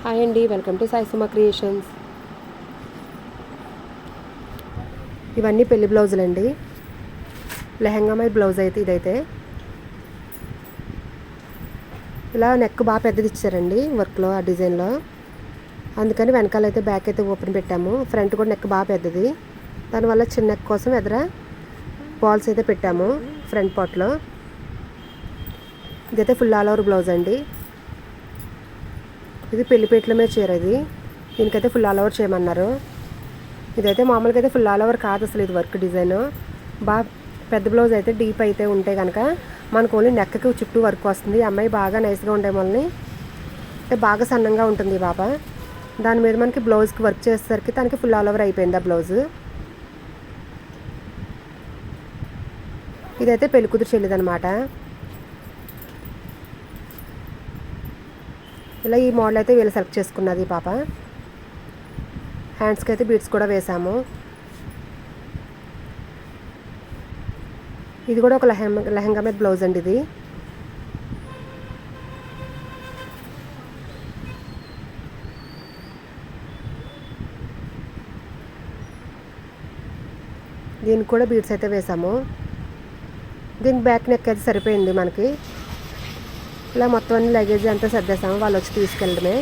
Hi అండి, welcome to Sai Suma creations. ఇవన్నీ పెళ్లి బ్లౌజులు అండి. లెహంగా బ్లౌజ్ అయితే ఇదైతే ఇలా నెక్ బాగా పెద్దది ఇచ్చారండి వర్క్లో, ఆ డిజైన్లో. అందుకని వెనకాల అయితే బ్యాక్ అయితే ఓపెన్ పెట్టాము. ఫ్రంట్ కూడా నెక్ బాగా పెద్దది, దానివల్ల చిన్న నెక్ కోసం ఎదుర బాల్స్ అయితే పెట్టాము ఫ్రంట్ పార్ట్లో. ఇదైతే ఫుల్ ఆల్ ఓవర్ బ్లౌజ్ అండి. ఇది పెళ్లిపేటల మీద చీర. ఇది దీనికైతే ఫుల్ ఆల్ ఓవర్ చేయమన్నారు. ఇదైతే మామూలుగా అయితే ఫుల్ ఆల్ ఓవర్ కాదు అసలు, ఇది వర్క్ డిజైన్ బాగా పెద్ద బ్లౌజ్ అయితే డీప్ అయితే ఉంటే కనుక మనకు ఓన్లీ నెక్కి చుట్టూ వర్క్ వస్తుంది. ఈ అమ్మాయి బాగా నైస్గా ఉండే వాళ్ళని అంటే బాగా సన్నంగా ఉంటుంది ఈ బాబా. దాని మీద మనకి బ్లౌజ్కి వర్క్ చేసేసరికి దానికి ఫుల్ ఆల్ ఓవర్ అయిపోయింది ఆ బ్లౌజ్. ఇదైతే పెళ్ళికూతురు చెల్లిదనమాట. ఇలా ఈ మోడల్ అయితే వీళ్ళు సెలెక్ట్ చేసుకున్నది ఈ పాప. హ్యాండ్స్కి అయితే బీడ్స్ కూడా వేసాము. ఇది కూడా ఒక లెహంగా మీద బ్లౌజ్ అండి. ఇది దీనికి కూడా బీడ్స్ అయితే వేసాము. దీనికి బ్యాక్ నెక్ అయితే సరిపోయింది మనకి. ఇలా మొత్తం అన్ని లగేజ్ అంతా సర్దేసాము, వాళ్ళు వచ్చి తీసుకెళ్ళడమే.